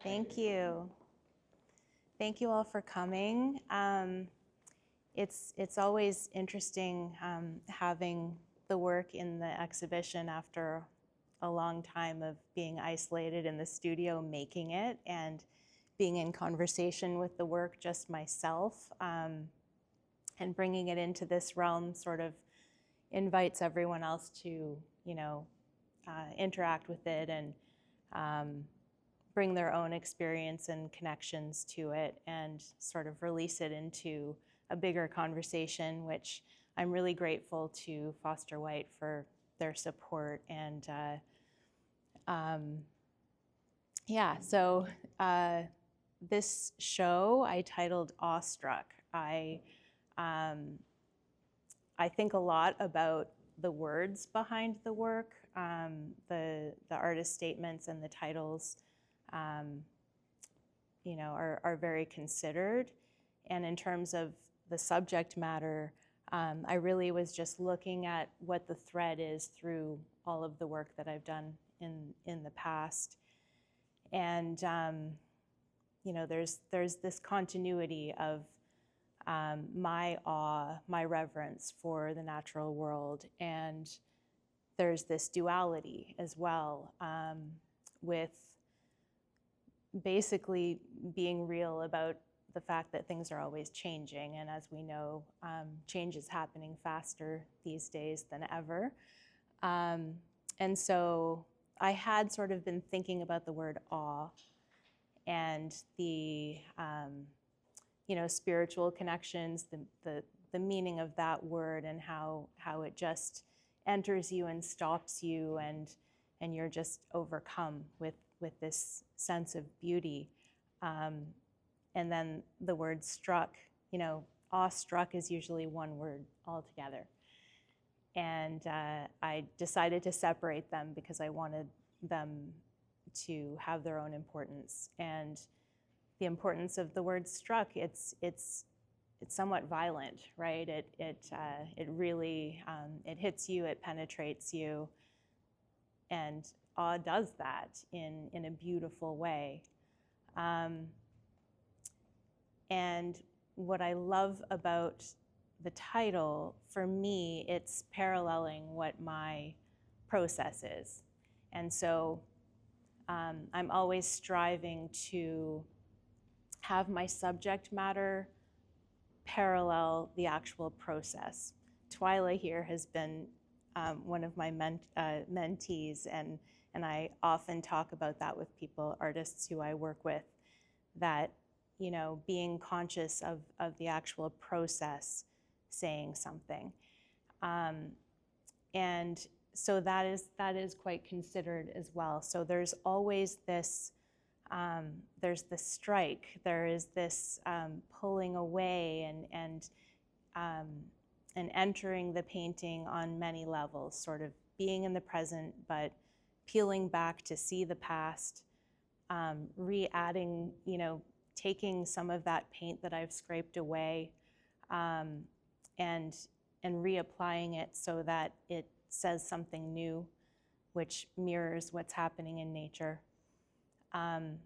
Thank you. Thank you all for coming. It's always interesting having the work in the exhibition after a long time of being isolated in the studio making it and being in conversation with the work just myself, and bringing it into this realm sort of invites everyone else to, interact with it and bring their own experience and connections to it and sort of release it into a bigger conversation, which I'm really grateful to Foster White for their support. And this show I titled Awestruck. I think a lot about the words behind the work, the artist statements and the titles are very considered. And in terms of the subject matter, I really was just looking at what the thread is through all of the work that I've done in the past. And there's this continuity of my awe, my reverence for the natural world, and there's this duality as well, with basically being real about the fact that things are always changing. And as we know, change is happening faster these days than ever. And so I had sort of been thinking about the word awe and the spiritual connections, the meaning of that word, and how it just enters you and stops you, and you're just overcome with this sense of beauty. And then the word struck, awestruck is usually one word altogether. And I decided to separate them because I wanted them to have their own importance. And the importance of the word struck, it's somewhat violent, right? It really it hits you, it penetrates you, and awe does that in a beautiful way. And what I love about the title, for me, it's paralleling what my process is. And so I'm always striving to have my subject matter parallel the actual process. Twyla here has been one of my mentees, and I often talk about that with people, artists who I work with, that being conscious of the actual process saying something. And so that is quite considered as well. So there's always this, there's this strike, there is this pulling away and entering the painting on many levels, sort of being in the present, but peeling back to see the past, re-adding, taking some of that paint that I've scraped away, and reapplying it so that it says something new, which mirrors what's happening in nature. And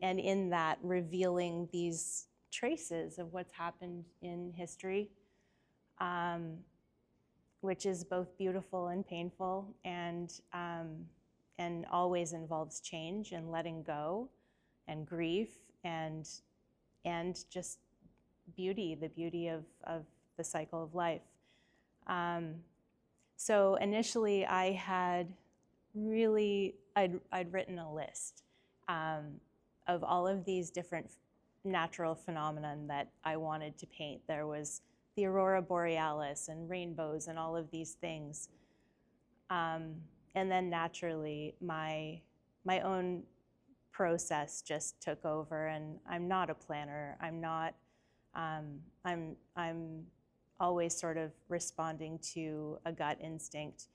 in that, revealing these traces of what's happened in history, which is both beautiful and painful, and always involves change and letting go and grief and just beauty, the beauty of the cycle of life. So initially I had I'd written a list of all of these different natural phenomena that I wanted to paint. There was the aurora borealis and rainbows and all of these things. And then naturally my own process just took over, and I'm not a planner. I'm always sort of responding to a gut instinct.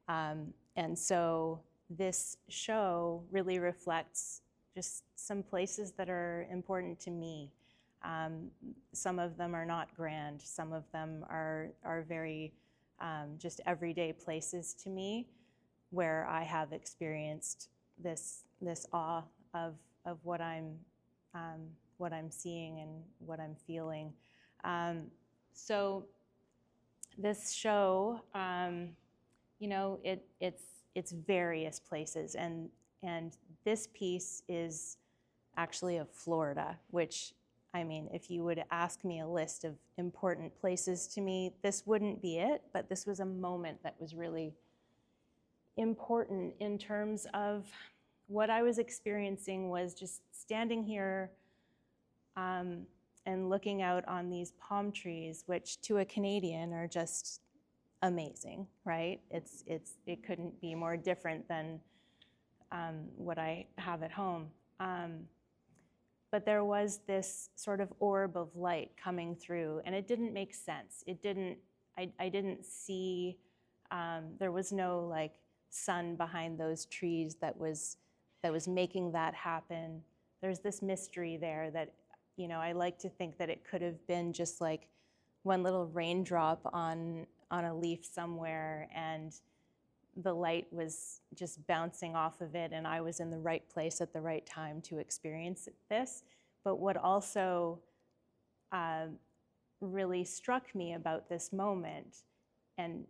And so this show really reflects just some places that are important to me. Some of them are not grand. Some of them are very just everyday places to me, where I have experienced this awe of what I'm seeing and what I'm feeling. So this show, it's various places, and this piece is actually of Florida, which, I mean, if you would ask me a list of important places to me, this wouldn't be it, but this was a moment that was really important in terms of what I was experiencing was just standing here and looking out on these palm trees, which to a Canadian are just amazing, right? It couldn't be more different than what I have at home. But there was this sort of orb of light coming through, and it didn't make sense. I didn't see, there was no like sun behind those trees that was making that happen. There's this mystery there that, I like to think that it could have been just like one little raindrop on a leaf somewhere, and the light was just bouncing off of it, and I was in the right place at the right time to experience this. But what also really struck me about this moment, and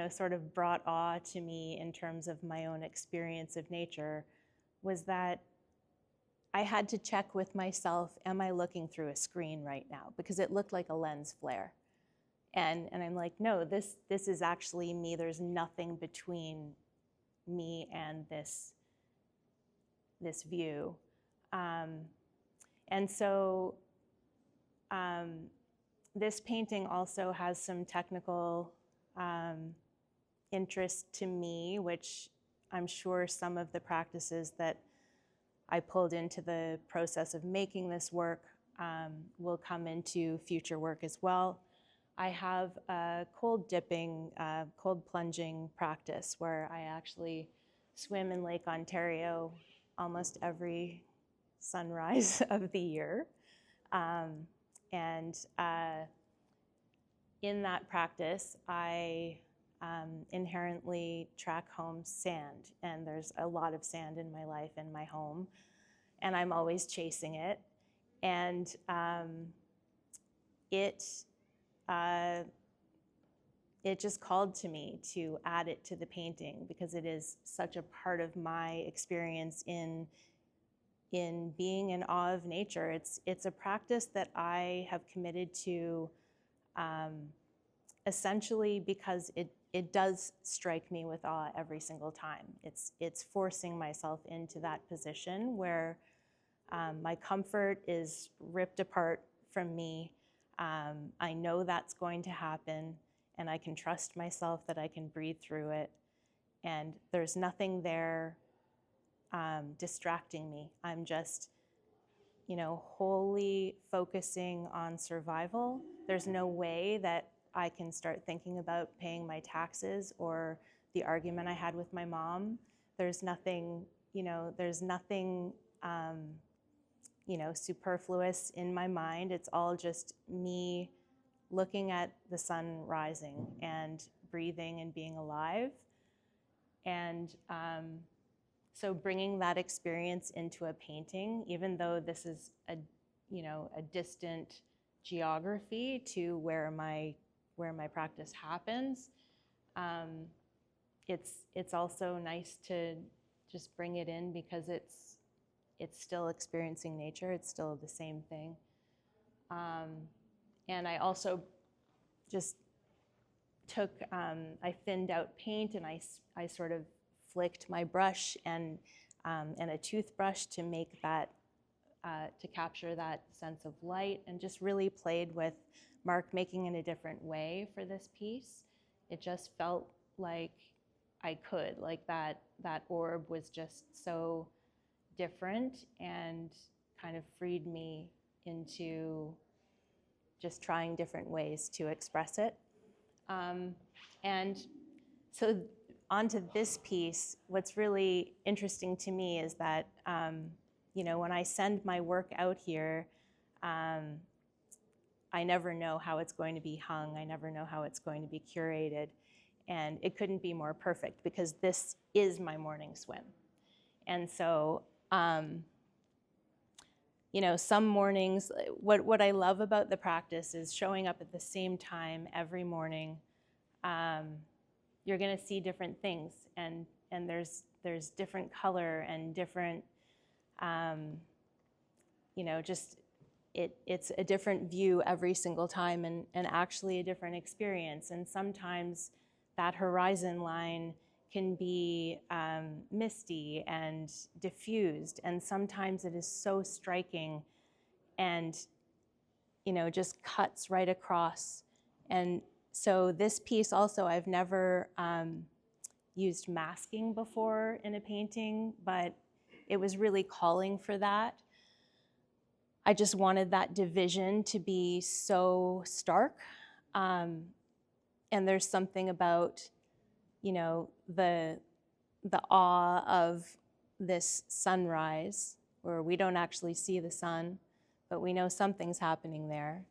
sort of brought awe to me in terms of my own experience of nature, was that I had to check with myself, am I looking through a screen right now? Because it looked like a lens flare. And I'm like, no, this is actually me. There's nothing between me and this view. And so this painting also has some technical interest to me, which I'm sure some of the practices that I pulled into the process of making this work will come into future work as well. I have a cold dipping, cold plunging practice where I actually swim in Lake Ontario almost every sunrise of the year. And in that practice, I inherently track home sand, and there's a lot of sand in my life in my home, and I'm always chasing it. And it just called to me to add it to the painting because it is such a part of my experience in being in awe of nature. It's a practice that I have committed to essentially because it does strike me with awe every single time. It's forcing myself into that position where my comfort is ripped apart from me. I know that's going to happen, and I can trust myself that I can breathe through it. And there's nothing there distracting me. I'm just, wholly focusing on survival. There's no way that I can start thinking about paying my taxes or the argument I had with my mom. There's nothing, superfluous in my mind. It's all just me looking at the sun rising and breathing and being alive. And so bringing that experience into a painting, even though this is a distant geography to where my practice happens, it's also nice to just bring it in because it's still experiencing nature. It's still the same thing. And I also just took, I thinned out paint, and I sort of flicked my brush and a toothbrush to make that, to capture that sense of light, and just really played with mark making in a different way for this piece. It just felt like I could, like that orb was just so different and kind of freed me into just trying different ways to express it. And so onto this piece, what's really interesting to me is that, when I send my work out here, I never know how it's going to be hung. I never know how it's going to be curated. And it couldn't be more perfect because this is my morning swim. And so You know, some mornings, what I love about the practice is showing up at the same time every morning. You're going to see different things, and there's different color and different, you know, just it's a different view every single time, and actually a different experience. And sometimes that horizon line can be misty and diffused, and sometimes it is so striking and, you know, just cuts right across. And so this piece also, I've never used masking before in a painting, but it was really calling for that. I just wanted that division to be so stark. And there's something about, you know, the awe of this sunrise, where we don't actually see the sun, but we know something's happening there.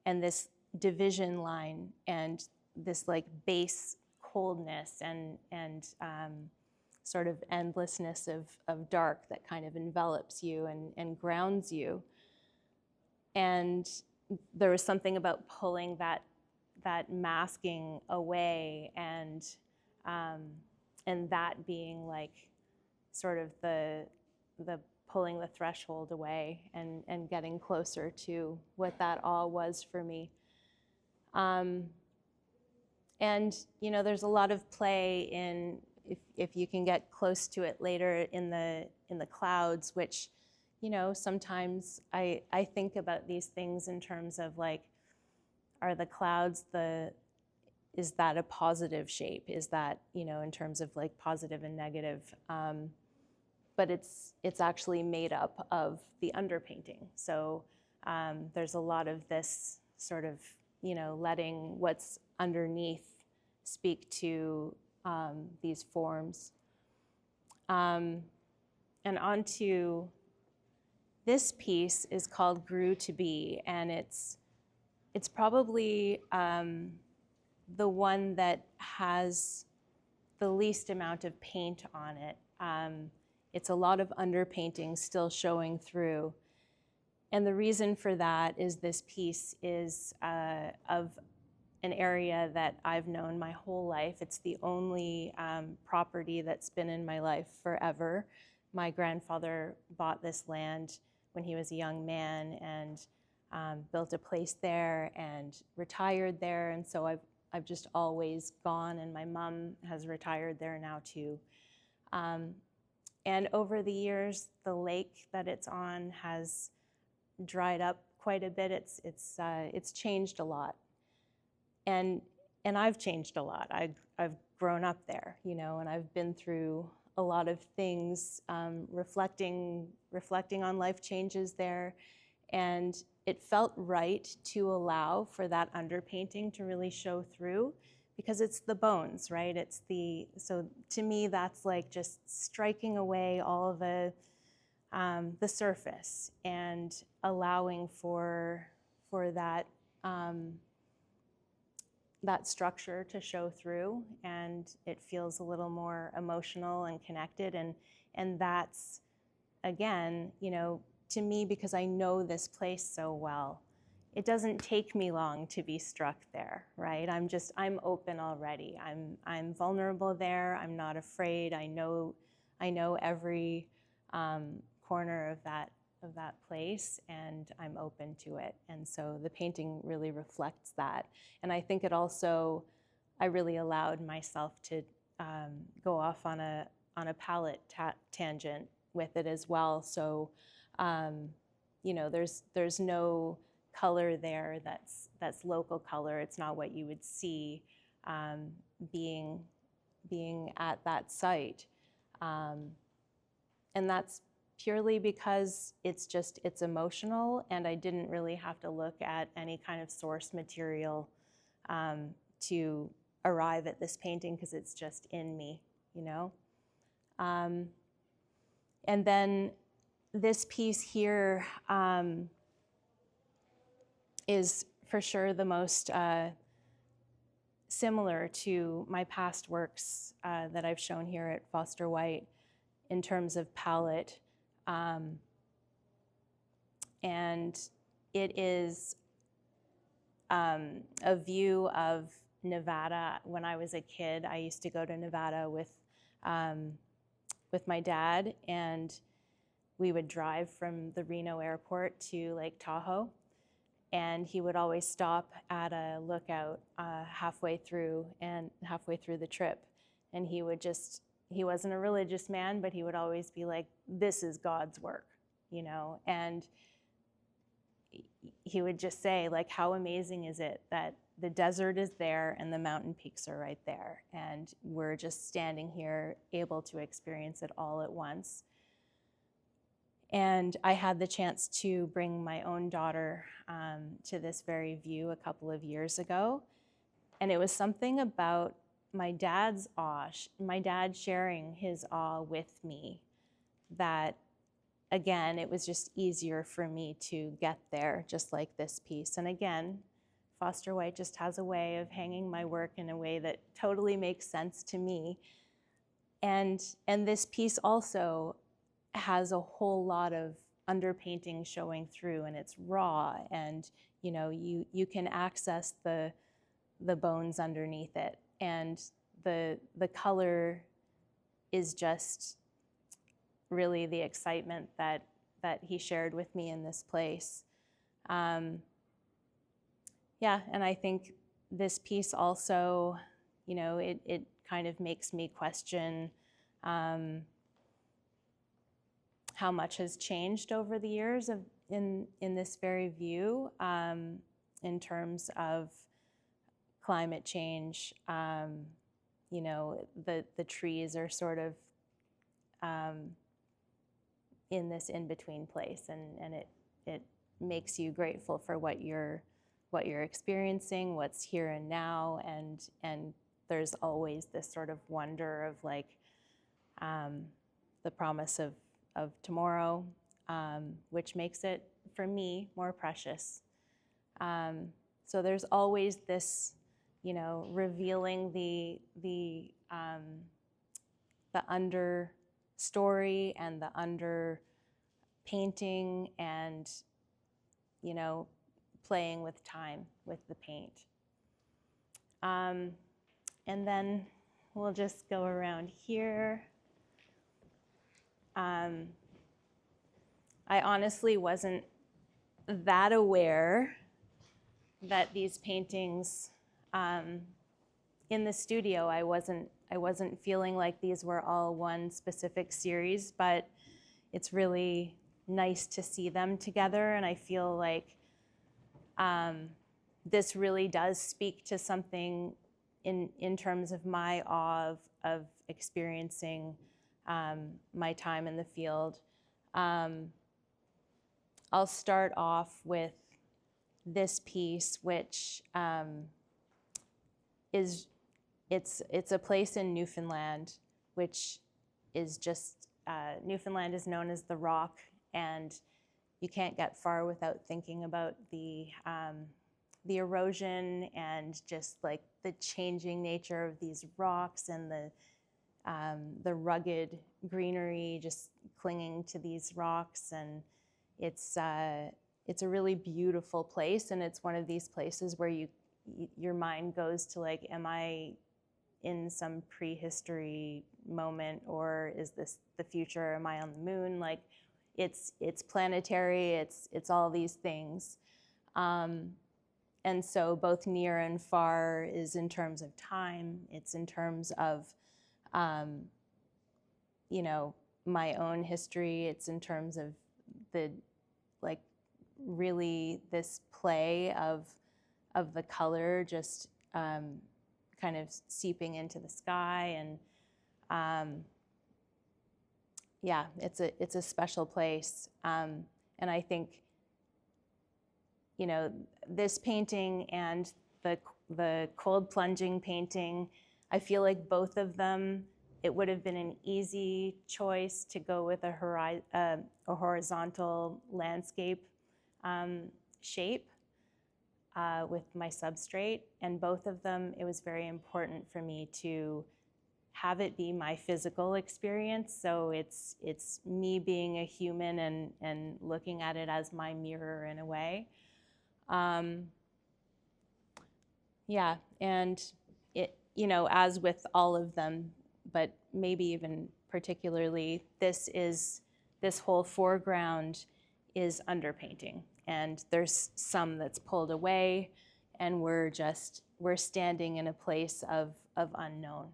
And this division line and this like base coldness and sort of endlessness of dark that kind of envelops you and grounds you. And there was something about pulling that masking away, and that being like sort of the pulling the threshold away and getting closer to what that all was for me. And you know, there's a lot of play in, if you can get close to it later, in the clouds, which, you know, sometimes I think about these things in terms of like, are the clouds is that a positive shape? Is that, you know, in terms of like positive and negative? But it's actually made up of the underpainting. So there's a lot of this sort of, you know, letting what's underneath speak to these forms. And onto this piece is called Grew to Be, and it's probably the one that has the least amount of paint on it. It's a lot of underpainting still showing through. And the reason for that is this piece is of an area that I've known my whole life. It's the only property that's been in my life forever. My grandfather bought this land when he was a young man and built a place there and retired there. And so I've just always gone, and my mom has retired there now too. And over the years, the lake that it's on has dried up quite a bit. It's changed a lot, and I've changed a lot. I've grown up there, you know, and I've been through a lot of things, reflecting on life changes there, and it felt right to allow for that underpainting to really show through, because it's the bones, right? So to me, that's like just striking away all of the surface and allowing for that that structure to show through, and it feels a little more emotional and connected, and that's, again, you know, to me, because I know this place so well, it doesn't take me long to be struck there, right? I'm open already. I'm vulnerable there. I'm not afraid. I know every corner of that place, and I'm open to it. And so the painting really reflects that. And I think it also, I really allowed myself to go off on a palette tangent with it as well. So, you know, there's no color there that's local color. It's not what you would see being at that site. And that's purely because it's emotional, and I didn't really have to look at any kind of source material to arrive at this painting, because it's just in me, you know? And then this piece here is for sure the most similar to my past works that I've shown here at Foster White in terms of palette. And it is a view of Nevada. When I was a kid, I used to go to Nevada with my dad, and we would drive from the Reno airport to Lake Tahoe, and he would always stop at a lookout halfway through the trip, and he wasn't a religious man, but he would always be like, "This is God's work," you know, and he would just say, like, how amazing is it that the desert is there and the mountain peaks are right there, and we're just standing here able to experience it all at once. And I had the chance to bring my own daughter to this very view a couple of years ago, and it was something about my dad's awe, my dad sharing his awe with me, that again, it was just easier for me to get there, just like this piece. And again, Foster White just has a way of hanging my work in a way that totally makes sense to me. And this piece also has a whole lot of underpainting showing through, and it's raw, and you know, you can access the bones underneath it, and the color is just really the excitement that he shared with me in this place. Yeah, and I think this piece also, you know, it kind of makes me question how much has changed over the years in this very view, in terms of climate change. You know, the trees are sort of in this in-between place, and it makes you grateful for what you're experiencing, what's here and now, and there's always this sort of wonder of like the promise of tomorrow, which makes it, for me, more precious. So there's always this, you know, revealing the under story and the under painting, and, you know, playing with time with the paint. And then we'll just go around here. I honestly wasn't that aware that these paintings in the studio, I wasn't feeling like these were all one specific series, but it's really nice to see them together, and I feel like this really does speak to something in terms of my awe of experiencing my time in the field. I'll start off with this piece, which it's a place in Newfoundland, which is just, Newfoundland is known as the Rock, and you can't get far without thinking about the erosion and just like the changing nature of these rocks, and the rugged greenery just clinging to these rocks. And it's a really beautiful place, and it's one of these places where your mind goes to like, am I in some prehistory moment, or is this the future? Am I on the moon? Like, it's planetary, it's all these things. And so both near and far is in terms of time, it's in terms of, you know, my own history, it's in terms of the, like, really this play of the color just kind of seeping into the sky. And yeah, it's a special place. And I think, you know, this painting and the cold plunging painting, I feel like both of them, it would have been an easy choice to go with a horizontal landscape shape with my substrate. And both of them, it was very important for me to have it be my physical experience. So it's me being a human and looking at it as my mirror in a way. Yeah, and it, you know, as with all of them, but maybe even particularly, this whole foreground is underpainting, and there's some that's pulled away, and we're standing in a place of unknown,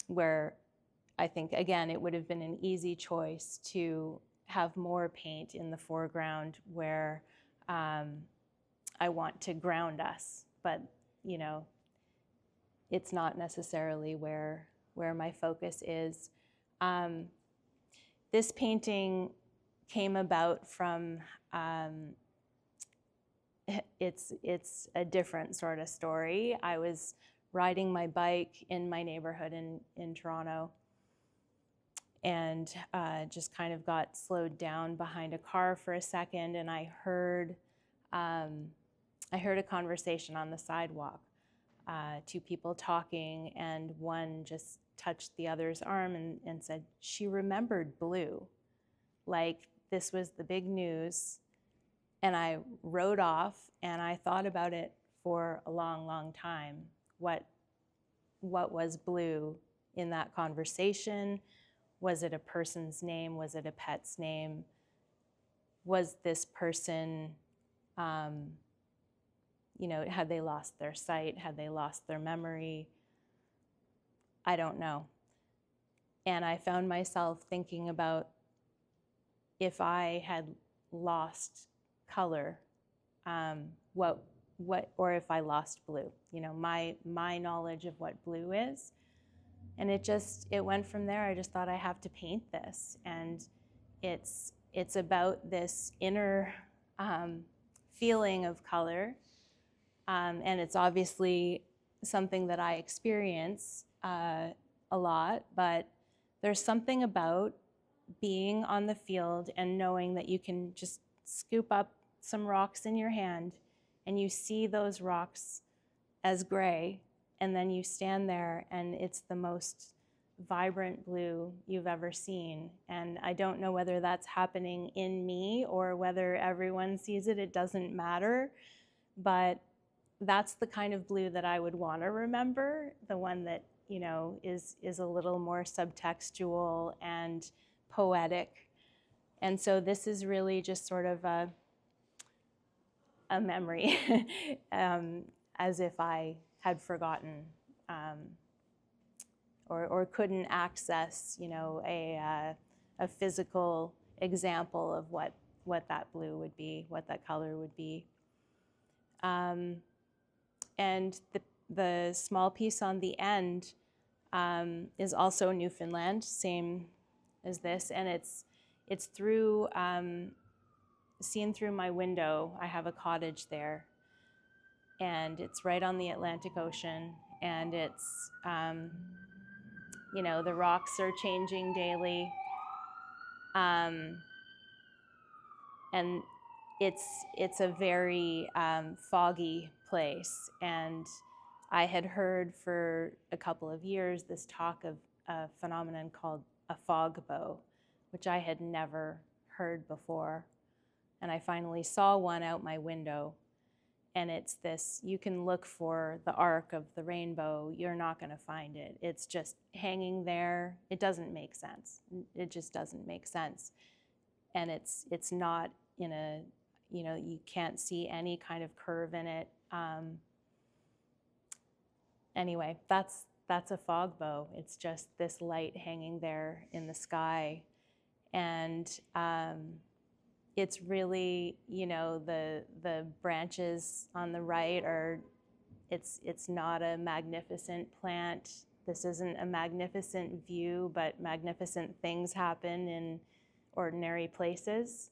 where I think, again, it would have been an easy choice to have more paint in the foreground where I want to ground us, but you know, it's not necessarily where my focus is. This painting came about from, it's a different sort of story. I was riding my bike in my neighborhood in Toronto, and just kind of got slowed down behind a car for a second, and I heard a conversation on the sidewalk, two people talking, and one just touched the other's arm and said, she remembered blue. Like this was the big news. And I rode off, and I thought about it for a long, long time. What was blue in that conversation? Was it a person's name? Was it a pet's name? Was this person, you know, had they lost their sight? Had they lost their memory? I don't know. And I found myself thinking about if I had lost color, or if I lost blue, you know, my knowledge of what blue is. And it went from there. I just thought, I have to paint this. And it's about this inner feeling of color. And it's obviously something that I experience a lot, but there's something about being on the field and knowing that you can just scoop up some rocks in your hand and you see those rocks as gray, and then you stand there and it's the most vibrant blue you've ever seen. And I don't know whether that's happening in me or whether everyone sees it. It doesn't matter, but that's the kind of blue that I would want to remember, the one that, you know, is a little more subtextual and poetic. And so this is really just sort of a memory, as if I had forgotten, or couldn't access, you know, a physical example of what that blue would be, what that color would be. And the small piece on the end is also Newfoundland, same as this, and it's through, seen through my window. I have a cottage there, and it's right on the Atlantic Ocean, and it's, you know, the rocks are changing daily, and it's a very foggy place. And I had heard for a couple of years this talk of a phenomenon called a fog bow, which I had never heard before. And I finally saw one out my window, and it's this, you can look for the arc of the rainbow, you're not gonna find it. It's just hanging there. It doesn't make sense. It just doesn't make sense. And it's not in a, you know, you can't see any kind of curve in it. Anyway, that's a fog bow. It's just this light hanging there in the sky. And it's really, you know, the branches on the right are, it's not a magnificent plant. This isn't a magnificent view, but magnificent things happen in ordinary places.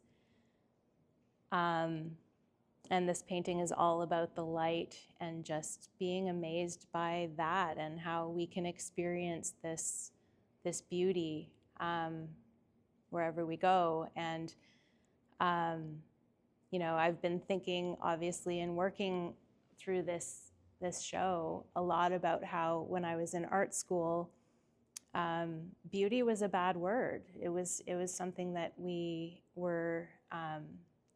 And this painting is all about the light and just being amazed by that and how we can experience this beauty wherever we go. And you know, I've been thinking, obviously, in working through this this show a lot about how when I was in art school, beauty was a bad word. It was something that we were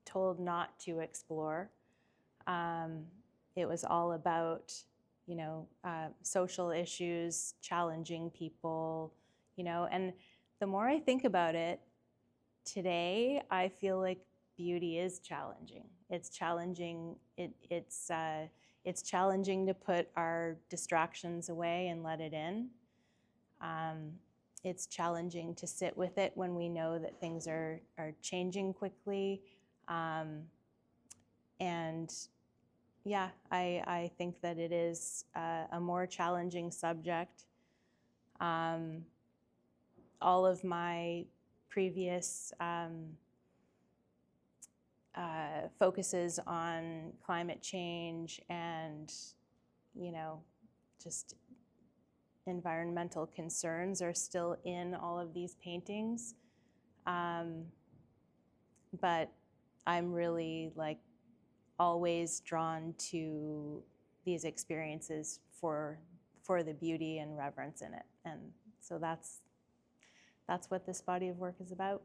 told not to explore. It was all about, you know, social issues, challenging people, you know, and the more I think about it today, I feel like beauty is challenging. It's challenging. It's challenging to put our distractions away and let it in. It's challenging to sit with it when we know that things are changing quickly. And yeah, I think that it is a more challenging subject. All of my previous focuses on climate change and, you know, just environmental concerns are still in all of these paintings. But I'm really like always drawn to these experiences for the beauty and reverence in it. And so that's what this body of work is about.